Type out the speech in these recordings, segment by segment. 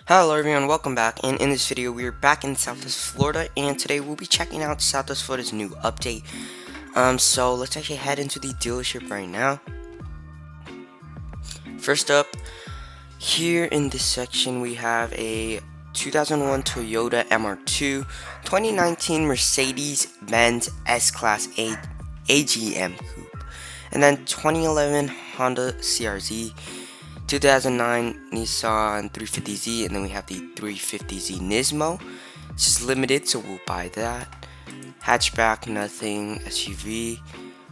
Hello everyone, welcome back, and in this video we are back in Southwest Florida, and today we'll be checking out Southwest Florida's new update. So let's actually head into the dealership right now. First up, here in this section we have a 2001 Toyota MR2, 2019 Mercedes-Benz S-Class AGM Coupe, and then 2011 Honda CRZ, 2009 Nissan 350Z, and then we have the 350Z Nismo. It's just limited, so we'll buy that. Hatchback, nothing. SUV,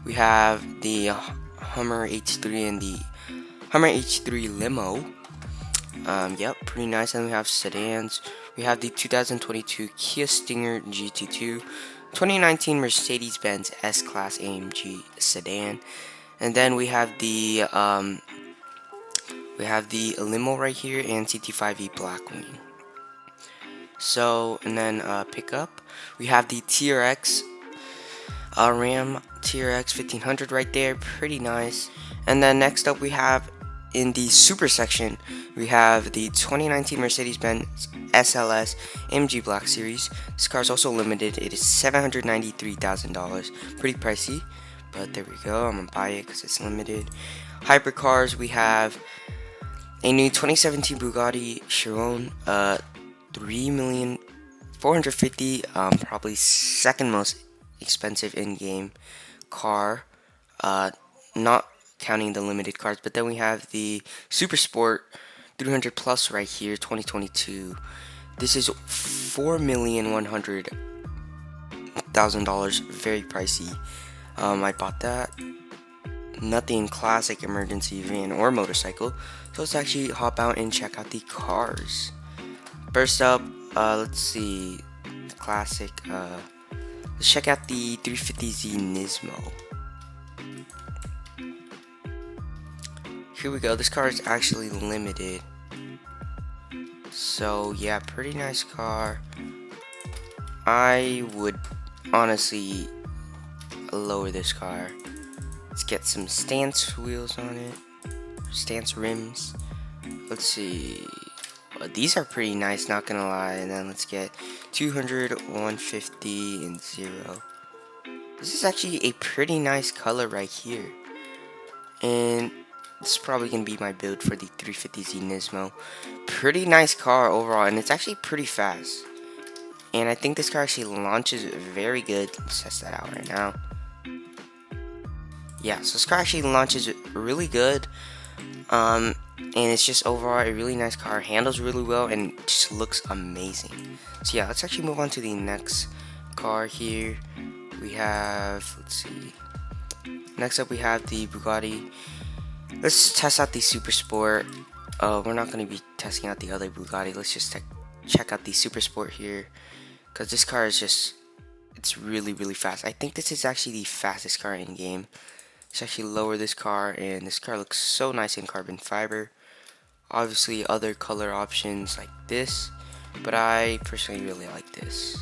we have the Hummer H3 and the Hummer H3 Limo. Yep, pretty nice. And we have sedans. We have the 2022 Kia Stinger GT2, 2019 Mercedes-Benz S-Class AMG Sedan, and then we have the Limo right here and CT5E Blackwing. So, and then pickup, we have the TRX Ram TRX 1500 right there, pretty nice. And then next up we have in the super section, we have the 2019 Mercedes-Benz SLS MG Black Series. This car is also limited. It is $793,000, pretty pricey, but there we go. I'm gonna buy it because it's limited. Hypercars, we have a new 2017 Bugatti Chiron, 3,450,000, probably second most expensive in-game car, not counting the limited cars. But then we have the Super Sport 300 Plus right here, 2022. This is $4,100,000, very pricey. I bought that. Nothing classic emergency van or motorcycle, so let's actually hop out and check out the cars. First up, let's see, classic, let's check out the 350Z Nismo. Here we go. This car is actually limited, so yeah, pretty nice car. I would honestly lower this car. Let's get some stance wheels on it, stance rims. Let's see, these are pretty nice, not gonna lie. And then let's get 200, 150, and 0. This is actually a pretty nice color right here, and this is probably gonna be my build for the 350Z Nismo. Pretty nice car overall, and it's actually pretty fast. And I think this car actually launches very good. Let's test that out right now. Yeah, so this car actually launches really good, and it's just overall a really nice car, handles really well, and just looks amazing. So yeah, let's actually move on to the next car here. We have, let's see, next up we have the Bugatti. Let's test out the Super Sport. We're not going to be testing out the other Bugatti. Let's just check out the Super Sport here, because this car is just, it's really fast. I think this is actually the fastest car in game. Let's actually lower this car, and this car looks so nice in carbon fiber. Obviously other color options like this, but I personally really like this.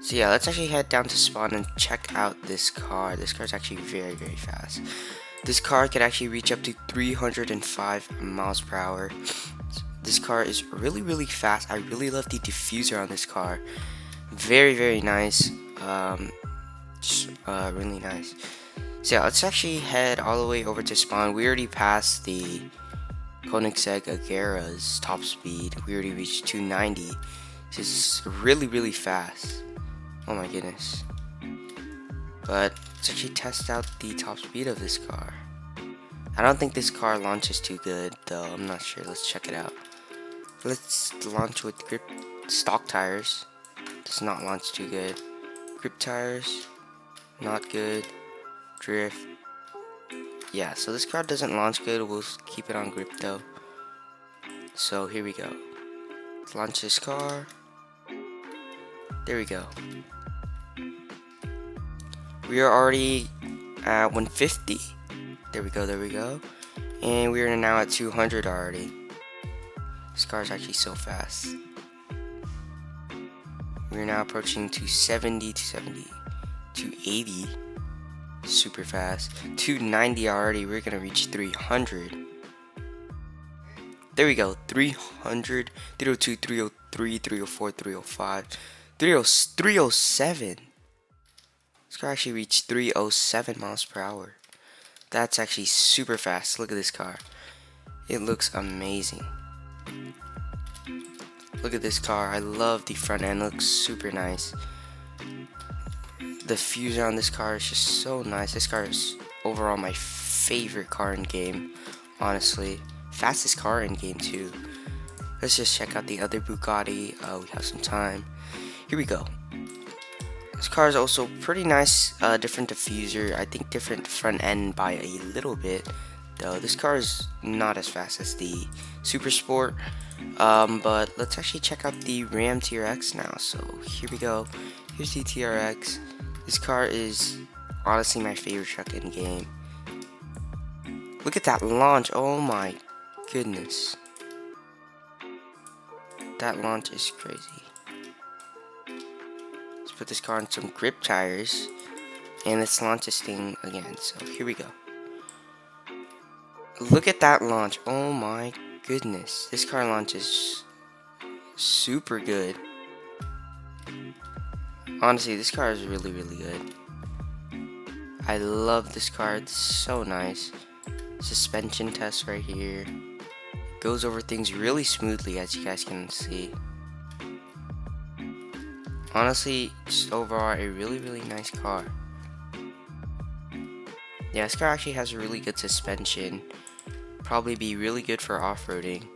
So yeah, let's actually head down to spawn and check out this car. This car is actually very fast. This car can actually reach up to 305 miles per hour. This car is really fast. I really love the diffuser on this car. Very nice. Really nice. So yeah, let's actually head all the way over to spawn. We already passed the Koenigsegg Agera's top speed. We already reached 290. This is really fast. Oh my goodness. But let's actually test out the top speed of this car. I don't think this car launches too good though. I'm not sure. Let's check it out. Let's launch with grip stock tires. Does not launch too good. Grip tires, not good. Drift, yeah, so this car doesn't launch good. We'll keep it on grip though. So here we go. Let's launch this car. There we go. We are already at 150. There we go. And we are now at 200 already. This car is actually so fast. We're now approaching 270, 280. Super fast. 290 already. We're gonna reach 300. There we go. 300, 302, 303, 304, 305, 307. This car actually reached 307 miles per hour. That's actually super fast. Look at this car. It looks amazing. Look at this car. I love the front end. It looks super nice. The fusion on this car is just so nice. This car is overall my favorite car in game, honestly. Fastest car in game too. Let's just check out the other Bugatti. We have some time. Here we go. This car is also pretty nice. Different diffuser. I think different front end by a little bit. Though this car is not as fast as the Super Sport. But let's actually check out the Ram TRX now. So here we go. Here's the TRX. This car is honestly my favorite truck in game. Look at that launch. Oh my goodness. That launch is crazy. Let's put this car on some grip tires. And let's launch this thing again. So here we go. Look at that launch. Oh my goodness. This car launches super good. Honestly, this car is really good. I love this car. It's so nice. Suspension test right here. Goes over things really smoothly, as you guys can see. Honestly, just overall a really nice car. Yeah, this car actually has a really good suspension. Probably be really good for off-roading.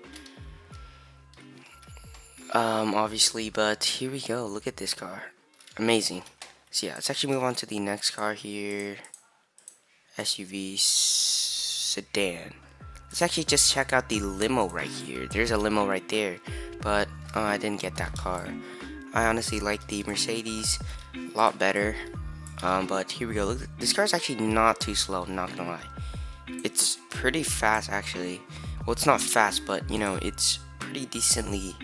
Obviously, but here we go. Look at this car. Amazing. So yeah, let's actually move on to the next car here. SUV Sedan. Let's actually just check out the Limo right here. There's a Limo right there, but I didn't get that car. I honestly like the Mercedes a lot better. But here we go. Look, this car is actually not too slow, not gonna lie. It's pretty fast actually. Well, it's not fast, but you know, it's pretty decently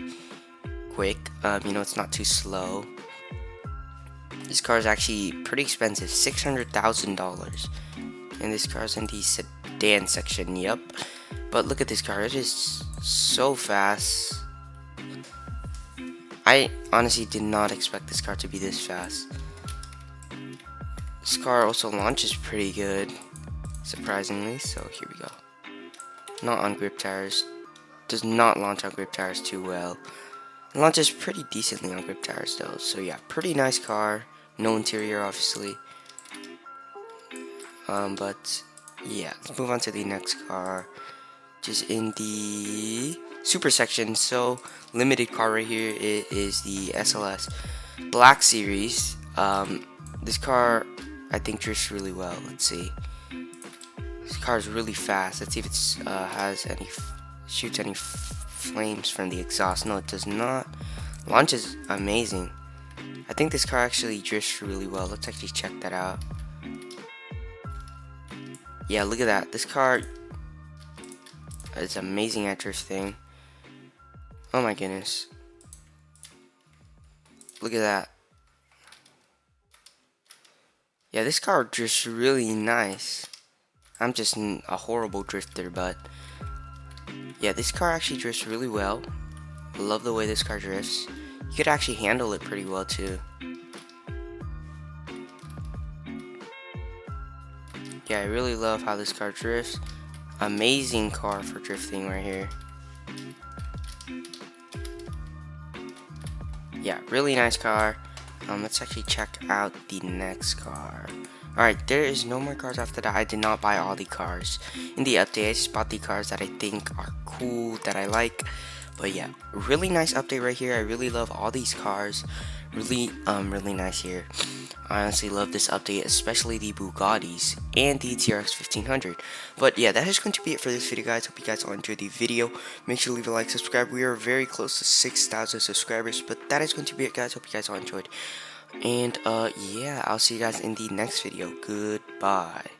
quick. You know, it's not too slow. This car is actually pretty expensive, $600,000. And this car is in the sedan section, yep. But look at this car, it is so fast. I honestly did not expect this car to be this fast. This car also launches pretty good, surprisingly, so here we go. Not on grip tires. Does not launch on grip tires too well. It launches pretty decently on grip tires though, so yeah, pretty nice car. No interior, obviously. But yeah, let's move on to the next car. Just in the super section. So limited car right here. It is the SLS Black Series. This car I think drifts really well. Let's see. This car is really fast. Let's see if it has any shoots any flames from the exhaust. No, it does not. Launch is amazing. I think this car actually drifts really well. Let's actually check that out. Yeah, look at that. This car is amazing at drifting. Oh my goodness. Look at that. Yeah, this car drifts really nice. I'm just a horrible drifter, but yeah, this car actually drifts really well. I love the way this car drifts. You could actually handle it pretty well too. Yeah, I really love how this car drifts. Amazing car for drifting right here. Yeah, really nice car. Let's actually check out the next car. Alright, there is no more cars after that. I did not buy all the cars in the update. I just bought the cars that I think are cool, that I like. But yeah, really nice update right here. I really love all these cars. Really nice here. I honestly love this update, especially the Bugattis and the TRX 1500. But yeah, that is going to be it for this video, guys. Hope you guys all enjoyed the video. Make sure to leave a like, subscribe. We are very close to 6,000 subscribers. But that is going to be it, guys. Hope you guys all enjoyed. And yeah, I'll see you guys in the next video. Goodbye.